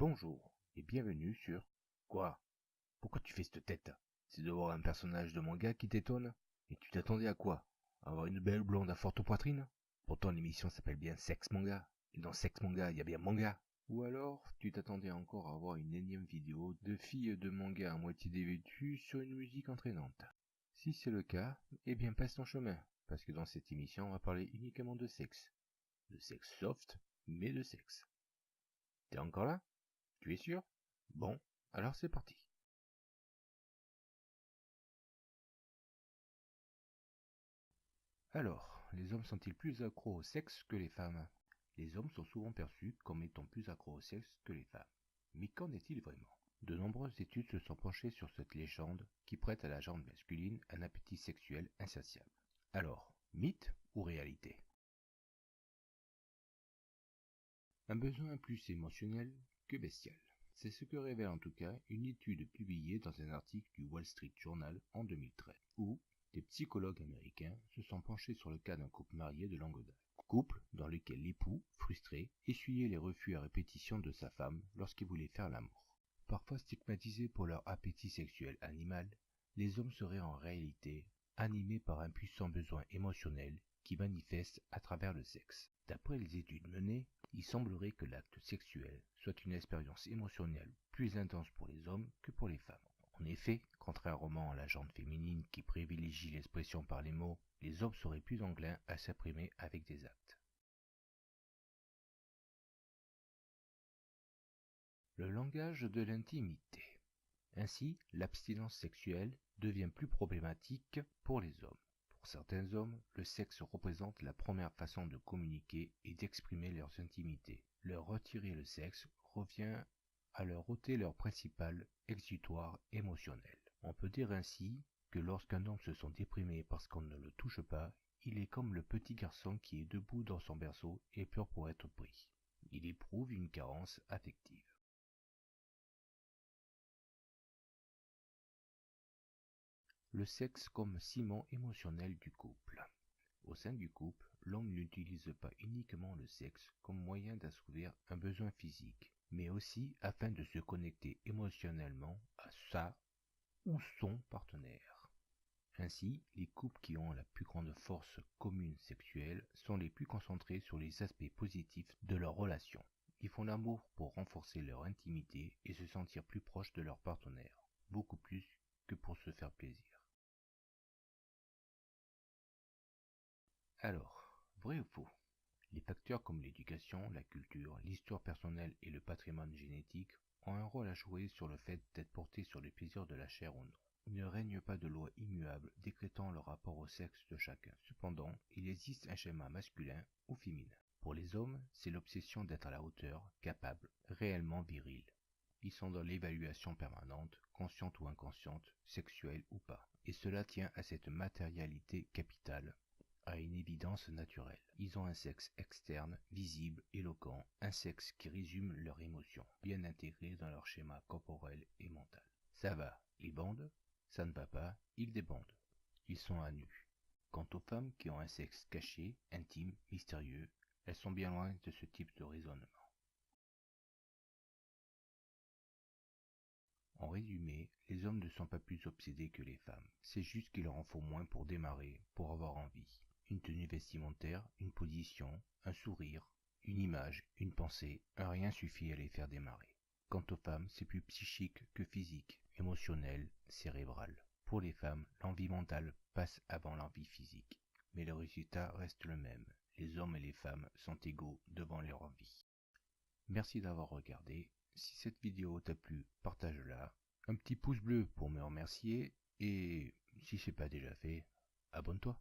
Bonjour et bienvenue sur... Quoi? Pourquoi tu fais cette tête? C'est de voir un personnage de manga qui t'étonne? Et tu t'attendais à quoi? Avoir une belle blonde à forte poitrine? Pourtant l'émission s'appelle bien Sex Manga, et dans Sex Manga il y a bien manga. Ou alors tu t'attendais encore à voir une énième vidéo de filles de manga à moitié dévêtues sur une musique entraînante. Si c'est le cas, eh bien passe ton chemin, parce que dans cette émission on va parler uniquement de sexe. De sexe soft, mais de sexe. T'es encore là? Tu es sûr? Bon, alors c'est parti. Alors, les hommes sont-ils plus accros au sexe que les femmes? Les hommes sont souvent perçus comme étant plus accros au sexe que les femmes. Mais qu'en est-il vraiment? De nombreuses études se sont penchées sur cette légende qui prête à la jante masculine un appétit sexuel insatiable. Alors, mythe ou réalité? Un besoin plus émotionnel que bestial. C'est ce que révèle en tout cas une étude publiée dans un article du Wall Street Journal en 2013, où des psychologues américains se sont penchés sur le cas d'un couple marié de longue date. Couple dans lequel l'époux, frustré, essuyait les refus à répétition de sa femme lorsqu'il voulait faire l'amour. Parfois stigmatisés pour leur appétit sexuel animal, les hommes seraient en réalité animés par un puissant besoin émotionnel qui manifeste à travers le sexe. D'après les études menées, il semblerait que l'acte sexuel soit une expérience émotionnelle plus intense pour les hommes que pour les femmes. En effet, contrairement à la jante féminine qui privilégie l'expression par les mots, les hommes seraient plus enclins à s'exprimer avec des actes. Le langage de l'intimité. Ainsi, l'abstinence sexuelle devient plus problématique pour les hommes. Pour certains hommes, le sexe représente la première façon de communiquer et d'exprimer leurs intimités. Leur retirer le sexe revient à leur ôter leur principal exutoire émotionnel. On peut dire ainsi que lorsqu'un homme se sent déprimé parce qu'on ne le touche pas, il est comme le petit garçon qui est debout dans son berceau et peur pour être pris. Il éprouve une carence affective. Le sexe comme ciment émotionnel du couple. Au sein du couple, l'homme n'utilise pas uniquement le sexe comme moyen d'assouvir un besoin physique, mais aussi afin de se connecter émotionnellement à sa ou son partenaire. Ainsi, les couples qui ont la plus grande force commune sexuelle sont les plus concentrés sur les aspects positifs de leur relation. Ils font l'amour pour renforcer leur intimité et se sentir plus proches de leur partenaire, beaucoup plus que pour se faire plaisir. Alors, vrai ou faux? Les facteurs comme l'éducation, la culture, l'histoire personnelle et le patrimoine génétique ont un rôle à jouer sur le fait d'être porté sur les plaisirs de la chair ou non. Il ne règne pas de loi immuable décrétant le rapport au sexe de chacun. Cependant, il existe un schéma masculin ou féminin. Pour les hommes, c'est l'obsession d'être à la hauteur, capable, réellement viril. Ils sont dans l'évaluation permanente, consciente ou inconsciente, sexuelle ou pas. Et cela tient à cette matérialité capitale, à une évidence naturelle. Ils ont un sexe externe, visible, éloquent, un sexe qui résume leurs émotions, bien intégré dans leur schéma corporel et mental. Ça va, ils bandent, ça ne va pas, ils débandent. Ils sont à nu. Quant aux femmes qui ont un sexe caché, intime, mystérieux, elles sont bien loin de ce type de raisonnement. En résumé, les hommes ne sont pas plus obsédés que les femmes. C'est juste qu'il leur en faut moins pour démarrer, pour avoir envie. Une tenue vestimentaire, une position, un sourire, une image, une pensée, un rien suffit à les faire démarrer. Quant aux femmes, c'est plus psychique que physique, émotionnel, cérébral. Pour les femmes, l'envie mentale passe avant l'envie physique. Mais le résultat reste le même. Les hommes et les femmes sont égaux devant leur envie. Merci d'avoir regardé. Si cette vidéo t'a plu, partage-la. Un petit pouce bleu pour me remercier. Et si c'est pas déjà fait, abonne-toi.